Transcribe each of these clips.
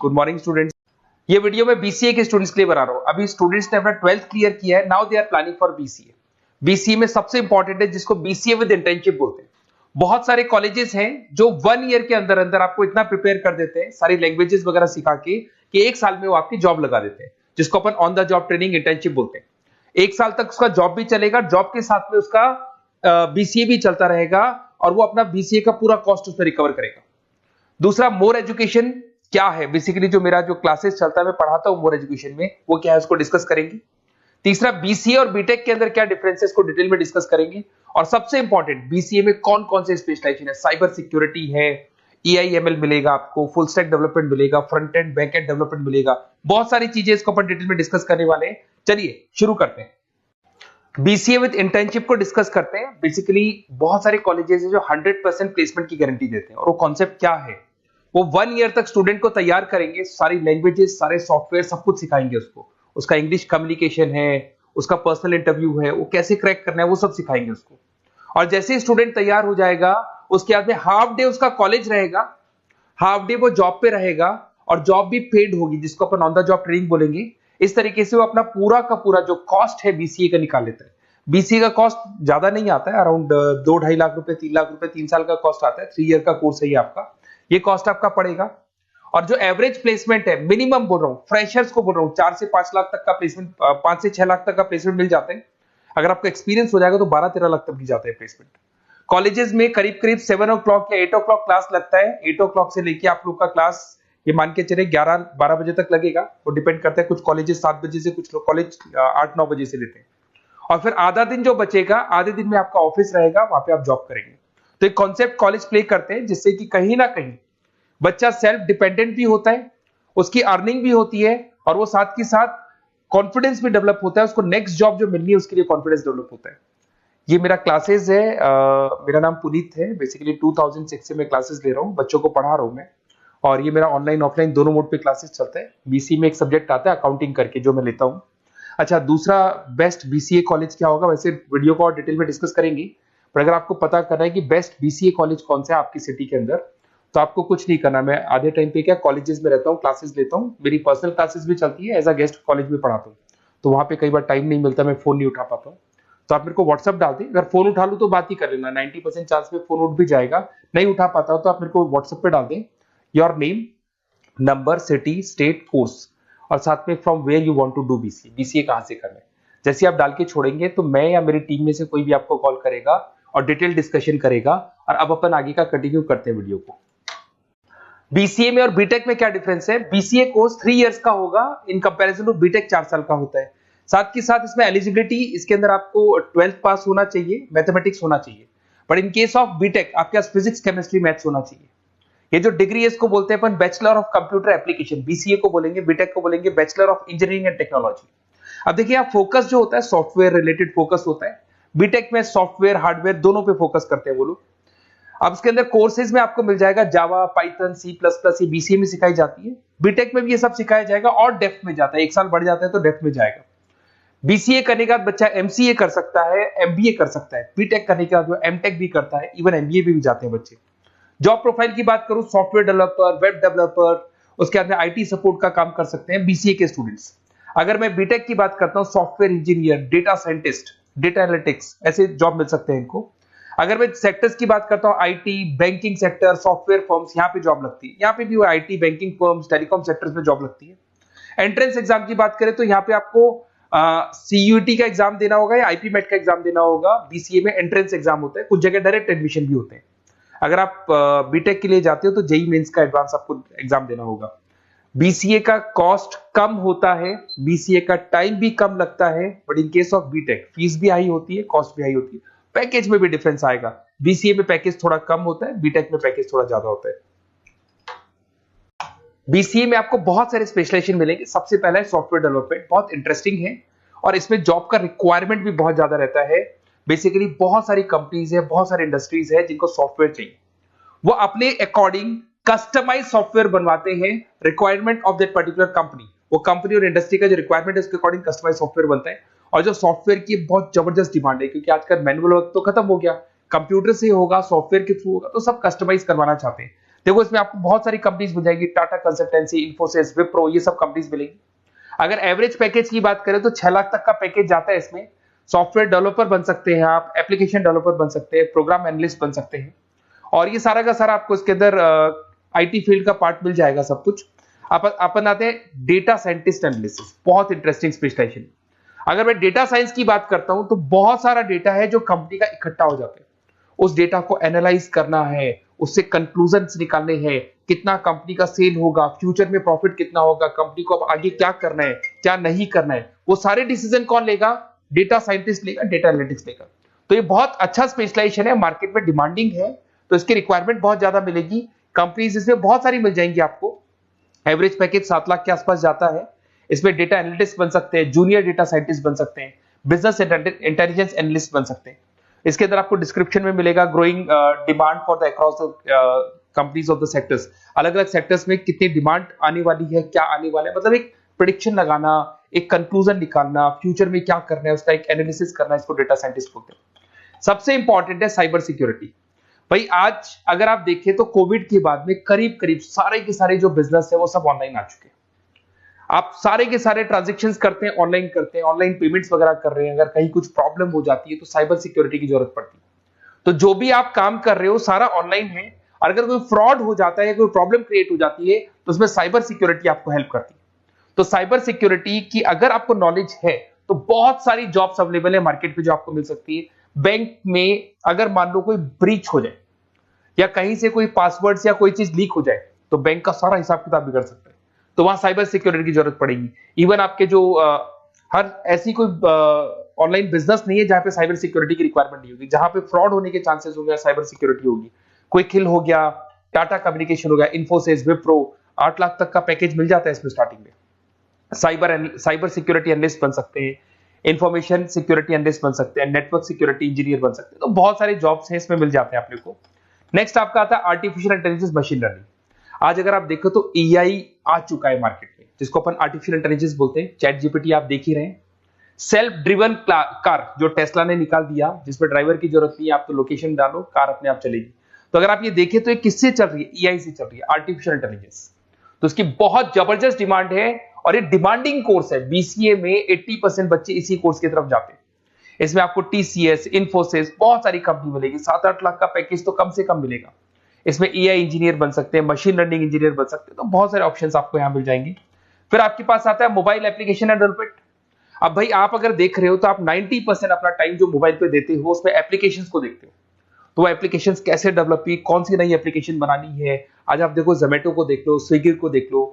Good morning students. ये video मैं BCA के स्टूडेंट्स के लिए बना रहा हूं। अभी स्टूडेंट्स ने अपना 12th क्लियर किया है, now they are planning for BCA. BCA में सबसे इंपॉर्टेंट है जिसको बीसीए विद इंटर्नशिप बोलते हैं। बहुत सारे कॉलेजेस हैं जो 1 ईयर के अंदर अंदर आपको इतना प्रिपेयर कर देते हैं सारी लैंग्वेजेस वगैरह सिखा के कि 1 साल में वो आपकी जॉब लगा देते हैं, जिसको अपन on the job training internship बोलते हैं। 1 साल तक उसका जॉब भी चलेगा, जॉब के साथ में उसका बीसीए भी चलता रहेगा और वो अपना बीसीए का पूरा कॉस्ट उसमें रिकवर करेगा। दूसरा, मोर एजुकेशन क्या है, बेसिकली जो मेरा जो क्लासेस चलता है मैं पढ़ाता हूं मोर एजुकेशन में, वो क्या है उसको डिस्कस करेंगे। तीसरा, बीसीए और बीटेक के अंदर क्या डिफरेंसेस को डिटेल में डिस्कस करेंगे। और सबसे इंपॉर्टेंट, बीसीए में कौन कौन से स्पेशलाइजेशन है, साइबर सिक्योरिटी है, एआईएमएल मिलेगा आपको, फुल स्टैक डेवलपमेंट मिलेगा, front end back and development मिलेगा, बहुत सारी चीजें इसको अपन डिटेल में डिस्कस करने वाले हैं। चलिए शुरू करते हैं। बीसीए विद इंटर्नशिप को डिस्कस करते हैं। बेसिकली बहुत सारे कॉलेजेस हैं जो 100% प्लेसमेंट की गारंटी देते हैं, और वो कॉन्सेप्ट क्या है, वो 1 ईयर तक स्टूडेंट को तैयार करेंगे, सारी लैंग्वेजेस, सारे सॉफ्टवेयर, सब कुछ सिखाएंगे उसको। उसका इंग्लिश कम्युनिकेशन है, उसका पर्सनल इंटरव्यू है, वो कैसे क्रैक करना है, वो सब सिखाएंगे उसको। और जैसे ही स्टूडेंट तैयार हो जाएगा, उसके बाद में हाफ डे उसका कॉलेज रहेगा, हाफ डे वो जॉब पे रहेगा, और जॉब भी पेड होगी, जिसको अपन ऑन द जॉब ट्रेनिंग बोलेंगे। इस तरीके से वो अपना पूरा का पूरा जो कॉस्ट है बीसीए का निकाल लेता है। बीसीए का कॉस्ट ज्यादा नहीं आता है, अराउंड 2-2.5 लाख रुपए, 3 लाख रुपए 3 साल का कॉस्ट आता है। 3 ईयर का कोर्स है ये आपका, ये कॉस्ट आपका पड़ेगा। और जो एवरेज प्लेसमेंट है, मिनिमम बोल रहा हूं, फ्रेशर्स को बोल रहा हूं, 4 से 5 लाख तक का प्लेसमेंट, 5 से 6 लाख तक का प्लेसमेंट मिल जाते हैं। अगर आपका एक्सपीरियंस हो जाएगा तो 12-13 लाख तक भी जाते हैं प्लेसमेंट। कॉलेजेस में करीब करीब 7 o'clock या 8 o'clock क्लास लगता है। 8 o'clock से लेके आप लोग का क्लास ये मान के चले 11-12 बजे तक लगेगा। वो डिपेंड करता है, कुछ कॉलेजेस 7 बजे से, कुछ लोग कॉलेज 8-9 बजे से लेते हैं। और फिर आधा दिन जो बचेगा, आधे दिन में आपका ऑफिस रहेगा, वहां पे आप जॉब करेंगे। तो एक कॉन्सेप्ट कॉलेज प्ले करते हैं, जिससे कि कहीं ना कहीं बच्चा सेल्फ डिपेंडेंट भी होता है, उसकी अर्निंग भी होती है, और वो साथ के साथ कॉन्फिडेंस भी डेवलप होता है। उसको नेक्स्ट जॉब जो मिलनी है उसके लिए कॉन्फिडेंस डेवलप होता है। ये मेरा क्लासेस है, मेरा नाम पुनीत है। बेसिकली 2006 से मैं क्लासेस ले रहा हूँ, बच्चों को पढ़ा रहा हूँ मैं। और ये मेरा ऑनलाइन ऑफलाइन दोनों मोड पे क्लासेस चलता है। बीसी में एक सब्जेक्ट आता है अकाउंटिंग करके, जो मैं लेता हूँ। अच्छा, दूसरा, बेस्ट बीसीए कॉलेज क्या होगा, वैसे वीडियो को और डिटेल में डिस्कस करेंगे, पर अगर आपको पता करना है कि बेस्ट बीसीए कॉलेज कौन सा है आपकी सिटी के अंदर, तो आपको कुछ नहीं करना। मैं आधे टाइम पे क्या कॉलेजेस में रहता हूँ, क्लासेस लेता हूँ, मेरी पर्सनल क्लासेस भी चलती है, एज अ गेस्ट कॉलेज में पढ़ाता हूँ। तो वहां पे कई बार टाइम नहीं मिलता, मैं फोन नहीं उठा पाता हूँ, तो आप मेरे को व्हाट्सअप डाल दें। अगर फोन उठा लूँ तो बात ही कर लेना, 90% चांस में फोन उठ भी जाएगा। नहीं उठा पाता हो तो आप मेरे को व्हाट्सएप पे डाल दें, your name, number, city, state, course, और साथ में from where you want to do BCA, BCA कहां से करना है। जैसे आप डाल के छोड़ेंगे तो मैं या मेरी टीम में से कोई भी आपको कॉल करेगा और डिटेल डिस्कशन करेगा। और अब अपन आगे का कंटिन्यू करते हैं वीडियो को। बीसीए में और बीटेक में क्या डिफरेंस है। बीसीए कोर्स 3 इयर्स का होगा, इन कंपैरिजन टू बीटेक 4 साल का होता है। साथ के साथ इसमें एलिजिबिलिटी, इसके अंदर आपको 12th पास होना चाहिए, मैथमेटिक्स होना चाहिए। But in case of BTech आपके पास फिजिक्स, केमिस्ट्री, मैथ्स होना चाहिए। ये जो डिग्री है इसको बोलते हैं अपन bachelor of computer application. BCA को बोलेंगे, बीटेक को बोलेंगे bachelor of engineering and technology. अब देखिए, आप फोकस जो होता है सॉफ्टवेयर रिलेटेड फोकस होता है। बीटेक में सॉफ्टवेयर, हार्डवेयर दोनों पे फोकस करते हैं वो लोग। अब इसके अंदर कोर्सेज में आपको मिल जाएगा जावा, पाइथन, C++, ये बीसीए में सिखाई जाती है। बीटेक में भी ये सब सिखाया जाएगा, और डेप्थ में जाता है, 1 साल बढ़ जाता है तो डेप्थ में जाएगा। बीसीए करने के बाद बच्चा एमसीए कर सकता है, एमबीए कर सकता है। बीटेक करने के बाद वो एमटेक भी करता है, इवन एमबीए भी जाते हैं बच्चे। जॉब प्रोफाइल की बात करूं, सॉफ्टवेयर डेवलपर, वेब डेवलपर, उसके बाद में आईटी सपोर्ट का काम कर सकते हैं बीसीए के स्टूडेंट्स। अगर मैं बीटेक की बात करता हूं, software engineer, data scientist, data analytics, ऐसे जॉब मिल सकते हैं इनको। अगर मैं सेक्टर्स की बात करता हूं, IT, banking sector, software firms, यहां पे जॉब लगती है। यहां पे भी वो IT, banking firms, telecom sectors में जॉब लगती है। एंट्रेंस एग्जाम की बात करें तो यहाँ पे आपको सीयूटी का एग्जाम देना होगा या आईपी मेट का एग्जाम देना होगा। बीसीए में एंट्रेंस एग्जाम होता है, कुछ जगह डायरेक्ट एडमिशन भी होते हैं। अगर आप बीटेक के लिए जाते हो तो जेई मेंस का एडवांस आपको एग्जाम देना होगा। बीसीए का कॉस्ट कम होता है, बीसीए का टाइम भी कम लगता है, but in case of BTech fees भी हाई होती है, कॉस्ट भी हाई होती है, पैकेज में भी डिफरेंस आएगा। बीसीए में पैकेज थोड़ा कम होता है, बीटेक में पैकेज थोड़ा ज्यादा होता है। बीसीए में आपको बहुत सारे स्पेशलाइजेशन मिलेंगे। सबसे पहला है सॉफ्टवेयर डेवलपमेंट, बहुत इंटरेस्टिंग है, और इसमें जॉब का रिक्वायरमेंट भी बहुत ज्यादा रहता है। बेसिकली बहुत सारी कंपनीज है, बहुत सारी इंडस्ट्रीज है जिनको सॉफ्टवेयर चाहिए, वो अपने अकॉर्डिंग कस्टमाइज सॉफ्टवेयर बनवाते हैं, requirement of that particular company. वो कंपनी और इंडस्ट्री का जो रिक्वायरमेंट है उसके अकॉर्डिंग कस्टमाइज सॉफ्टवेयर बनता है। और जो सॉफ्टवेयर की बहुत जबरदस्त डिमांड है, क्योंकि आजकल मैनुअल वर्क तो खत्म हो गया, कंप्यूटर से होगा, सॉफ्टवेयर के थ्रू होगा, तो सब कस्टमाइज करवाना चाहते हैं। देखो इसमें आपको बहुत सारी कंपनीज मिल जाएगी, टाटा कंसल्टेंसी, इन्फोसिस, विप्रो, ये सब कंपनीज मिलेंगी। अगर एवरेज पैकेज की बात करें तो 6 लाख तक का पैकेज जाता है इसमें। सॉफ्टवेयर डेवलपर बन सकते हैं आप, एप्लीकेशन डेवलपर बन सकते हैं, प्रोग्राम एनालिस्ट बन सकते हैं, और ये सारा का सारा आपको इसके अंदर आईटी फील्ड का पार्ट मिल जाएगा सब कुछ। अपन आते हैं डेटा साइंटिस्ट एनालिसिस, बहुत इंटरेस्टिंग स्पेशलाइजेशन। अगर मैं डेटा साइंस की बात करता हूं तो बहुत सारा डेटा है जो कंपनी का इकट्ठा हो जाता है, उस डेटा को एनालाइज करना है, उससे कंक्लूजन्स निकालने हैं, कितना कंपनी का सेल होगा, फ्यूचर में प्रॉफिट कितना होगा, कंपनी को अब आगे क्या करना है, क्या नहीं करना है, वो सारे डिसीजन कौन लेगा? डेटा साइंटिस्ट लेगा, डेटा एनालिटिक्स लेगा। तो ये बहुत अच्छा स्पेशलाइजेशन है, मार्केट में डिमांडिंग है, तो इसकी रिक्वायरमेंट बहुत ज्यादा मिलेगी। कंपनीज इसमें बहुत सारी मिल जाएंगी आपको। एवरेज पैकेज 7 लाख के आसपास जाता है। इसमें डेटा एनालिटिक्स बन सकते हैं, जूनियर डेटा साइंटिस्ट बन सकते हैं, बिजनेस इंटेलिजेंस एनालिस्ट बन सकते हैं। इसके अंदर आपको डिस्क्रिप्शन में मिलेगा growing demand for the across companies of the sectors. अलग अलग सेक्टर्स में कितनी डिमांड आने वाली है, क्या आने वाला है, मतलब एक प्रेडिक्शन लगाना, एक कंक्लूजन निकालना, फ्यूचर में क्या करना है उसका एक एनालिसिस करना, इसको डेटा साइंटिस्ट बोलते हैं। सबसे इंपॉर्टेंट है साइबर सिक्योरिटी। भाई आज अगर आप देखें तो कोविड के बाद में करीब करीब सारे के सारे जो बिजनेस है वो सब ऑनलाइन आ चुके हैं। आप सारे के सारे ट्रांजैक्शंस करते हैं, ऑनलाइन करते हैं, ऑनलाइन पेमेंट्स वगैरह कर रहे हैं। अगर कहीं कुछ प्रॉब्लम हो जाती है तो साइबर सिक्योरिटी की जरूरत पड़ती है। तो जो भी आप काम कर रहे हो सारा ऑनलाइन है, और अगर कोई फ्रॉड हो जाता है, कोई प्रॉब्लम क्रिएट हो जाती है तो उसमें साइबर सिक्योरिटी आपको हेल्प करती है। तो साइबर सिक्योरिटी की अगर आपको नॉलेज है तो बहुत सारी जॉब्स अवेलेबल है मार्केट पे जो आपको मिल सकती है। बैंक में अगर मान लो कोई ब्रीच हो जाए या कहीं से कोई पासवर्ड या कोई चीज लीक हो जाए तो बैंक का सारा हिसाब किताब बिगड़ सकता है, तो वहां साइबर सिक्योरिटी की जरूरत पड़ेगी। इवन आपके जो हर ऐसी कोई ऑनलाइन बिजनेस नहीं है जहां पे साइबर सिक्योरिटी की रिक्वायरमेंट नहीं होगी, जहां पे फ्रॉड होने के चांसेस होंगे, साइबर सिक्योरिटी होगी। क्विक हिल हो गया, टाटा कम्युनिकेशन हो गया, इन्फोसिस, विप्रो, 8 लाख तक का पैकेज मिल जाता है इसमें स्टार्टिंग में। साइबर सिक्योरिटी एनालिस्ट बन सकते हैं, इंफॉर्मेशन सिक्योरिटी एनालिस्ट बन सकते हैं, नेटवर्क सिक्योरिटी इंजीनियर बन सकते हैं। तो बहुत सारे जॉब्स हैं इसमें मिल जाते हैं अपने को। नेक्स्ट आपका आता है आर्टिफिशियल इंटेलिजेंस, मशीन लर्निंग। आज अगर आप देखो तो एआई आ चुका है मार्केट में, जिसको अपन आर्टिफिशियल इंटेलिजेंस बोलते हैं। चैट जीपीटी आप देख ही रहे हैं। सेल्फ ड्रिवन कार जो टेस्ला ने निकाल दिया, जिसमें ड्राइवर की जरूरत नहीं है, आप तो लोकेशन डालो, कार अपने आप चलेगी। तो अगर आप ये देखें तो ये किससे चल रही है? एआई से चल रही है, आर्टिफिशियल इंटेलिजेंस। तो इसकी बहुत जबरदस्त डिमांड है और ये डिमांडिंग कोर्स है। बीसीए में 80% बच्चे इसी कोर्स की तरफ जाते हैं। इसमें आपको टीसीएस, इन्फोसिस, बहुत सारी कंपनी मिलेगी। 7-8 लाख का पैकेज तो कम से कम मिलेगा। इसमें एआई इंजीनियर बन सकते हैं, मशीन लर्निंग इंजीनियर बन सकते हैं। तो बहुत सारे ऑप्शंस आपको यहां मिल जाएंगे। फिर आपके पास आता है मोबाइल एप्लीकेशन डेवलपमेंट। अब भाई आप अगर देख रहे हो तो आप 90% अपना टाइम जो मोबाइल पे देते हो उसमें एप्लीकेशंस को देखते हो। तो वो एप्लीकेशंस कैसे डेवलप हुई, कौन सी नई एप्लीकेशन बनानी है। आज आप देखो जोमेटो को देख लो, स्विगी को देख लो,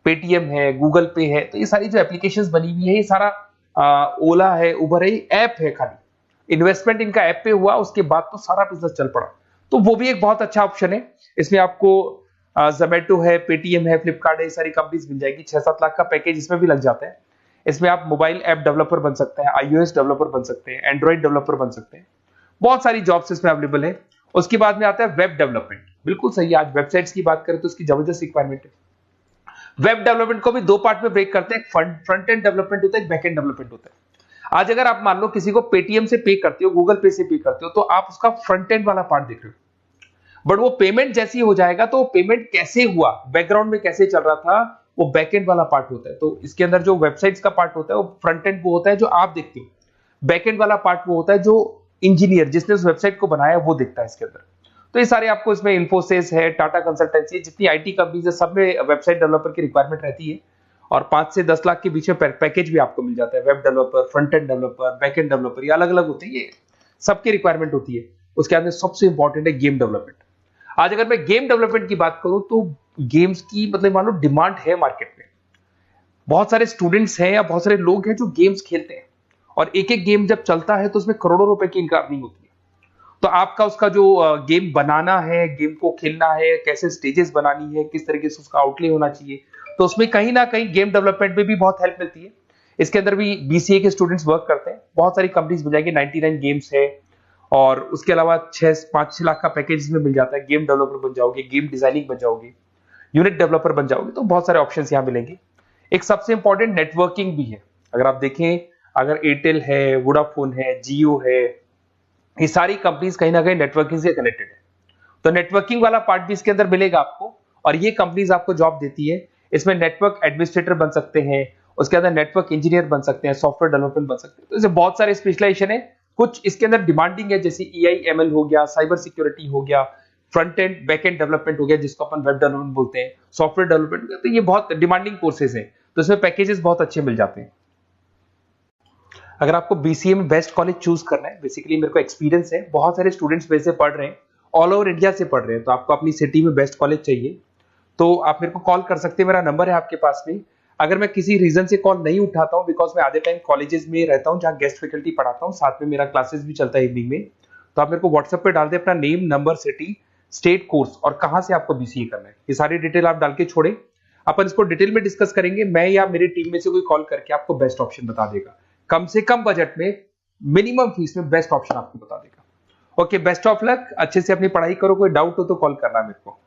पेटीएम है, गूगल पे है। तो ये सारी जो एप्लीकेशंस बनी हुई है, ये सारा ओला है, उबर है, ऐप है। खाली इन्वेस्टमेंट इनका ऐप पे हुआ, उसके बाद तो सारा बिजनेस चल पड़ा। तो वो भी एक बहुत अच्छा ऑप्शन है। इसमें आपको जोमेटो है, पेटीएम है, फ्लिपकार्ट है, ये सारी कंपनीज मिल जाएगी। 6-7 लाख का पैकेज इसमें भी लग जाता है। इसमें आप मोबाइल ऐप डेवलपर बन सकते हैं, आईओएस डेवलपर बन सकते हैं, एंड्रॉइड डेवलपर बन सकते हैं। बहुत सारी जॉब्स इसमें अवेलेबल है। उसके बाद में आता है वेब डेवलपमेंट। बिल्कुल सही है, आज वेबसाइट्स की बात करें तो उसकी जबरदस्त रिक्वायरमेंट है। वेब डेवलपमेंट को भी दो पार्ट में ब्रेक करते हैं। फ्रंट एंड डेवलपमेंट होता है, एक बैक एंड डेवलपमेंट होता है। आज अगर आप मान लो किसी को पेटीएम से पे करते हो, गूगल पे से पे करते हो, तो आप उसका फ्रंट एंड वाला पार्ट देख रहे हो। बट वो पेमेंट जैसी हो जाएगा तो पेमेंट कैसे हुआ, बैकग्राउंड में कैसे चल रहा था, वो बैकएंड वाला पार्ट होता है। तो इसके अंदर जो वेबसाइट्स का पार्ट होता है वो फ्रंट एंड वो होता है जो आप देखते हो। बैकएंड वाला पार्ट वो होता है जो इंजीनियर जिसने उस वेबसाइट को बनाया वो देखता है इसके अंदर। तो ये सारे आपको इसमें इन्फोसिस है, टाटा कंसल्टेंसी, जितनी आईटी कंपनीज है, सब में वेबसाइट डेवलपर की रिक्वायरमेंट रहती है। और 5 से 10 लाख के बीच में पैकेज भी आपको मिल जाता है। Web developer, front end developer, back end developer, ये अलग अलग होते हैं, ये सबकी रिक्वायरमेंट होती है। उसके अंदर सबसे इंपॉर्टेंट है गेम डेवलपमेंट। आज अगर मैं गेम डेवलपमेंट की बात करूं तो गेम्स की मतलब मान लो डिमांड है मार्केट में। बहुत सारे स्टूडेंट्स हैं या बहुत सारे लोग हैं जो गेम्स खेलते हैं, और एक एक गेम जब चलता है तो उसमें करोड़ों रुपए की इनकम अर्निंग होती है। तो आपका उसका जो गेम बनाना है, गेम को खेलना है, कैसे स्टेजेस बनानी है, किस तरीके से उसका आउटले होना चाहिए, तो उसमें कहीं ना कहीं गेम डेवलपमेंट में भी बहुत हेल्प मिलती है। इसके अंदर भी बीसीए के स्टूडेंट्स वर्क करते हैं। बहुत सारी कंपनीज मिल जाएंगी, 99 गेम्स है, और उसके अलावा 5-6 लाख का पैकेज में मिल जाता है। गेम डेवलपर बन जाओगे, गेम डिजाइनिंग बन जाओगे, यूनिट डेवलपर बन जाओगे, तो बहुत सारे ऑप्शंस यहाँ मिलेंगे। एक सबसे इंपॉर्टेंट नेटवर्किंग भी है। अगर आप देखें, अगर एयरटेल है, वोडाफोन है, जियो है, ये सारी कंपनीज कहीं ना कहीं नेटवर्किंग से कनेक्टेड है। तो नेटवर्किंग वाला पार्ट भी इसके अंदर मिलेगा आपको, और ये कंपनीज आपको जॉब देती है। इसमें नेटवर्क एडमिनिस्ट्रेटर बन सकते हैं, उसके अंदर नेटवर्क इंजीनियर बन सकते हैं, सॉफ्टवेयर डेवलपमेंट बन सकते हैं। तो इसमें बहुत सारे स्पेशलाइजेशन है। कुछ इसके अंदर डिमांडिंग है, जैसे EI/ML हो गया, साइबर सिक्योरिटी हो गया, front end back and development हो गया जिसको अपन वेब डेवलपमेंट बोलते हैं, सॉफ्टवेयर डेवलपमेंट। तो ये बहुत डिमांडिंग कोर्सेज है, तो इसमें पैकेजेस बहुत अच्छे मिल जाते हैं। अगर आपको BCA में बेस्ट कॉलेज चूज करना है, बेसिकली मेरे को एक्सपीरियंस है, बहुत सारे स्टूडेंट्स वैसे पढ़ रहे हैं, ऑल ओवर इंडिया से पढ़ रहे हैं, तो आपको अपनी सिटी में बेस्ट कॉलेज चाहिए तो आप मेरे को कॉल कर सकते हैं। मेरा नंबर है आपके पास में। अगर मैं किसी रीजन से कॉल नहीं उठाता हूं, बिकॉज मैं आधे टाइम कॉलेजेस में रहता हूं जहां गेस्ट फैकल्टी पढ़ाता हूं, साथ में मेरा क्लासेस भी चलता है इवनिंग में, तो आप मेरे को व्हाट्सएप पे डाल दे अपना name, number, city, state, course और कहां से आपको BCA करना है, ये सारी डिटेल आप डाल के छोड़े। अपन इसको डिटेल में डिस्कस करेंगे, मैं या मेरी टीम में से कोई कॉल करके आपको बेस्ट ऑप्शन बता देगा, कम से कम बजट में, मिनिमम फीस में बेस्ट ऑप्शन आपको बता देगा। ओके, बेस्ट ऑफ लक, अच्छे से अपनी पढ़ाई करो, कोई डाउट हो तो कॉल करना मेरे को।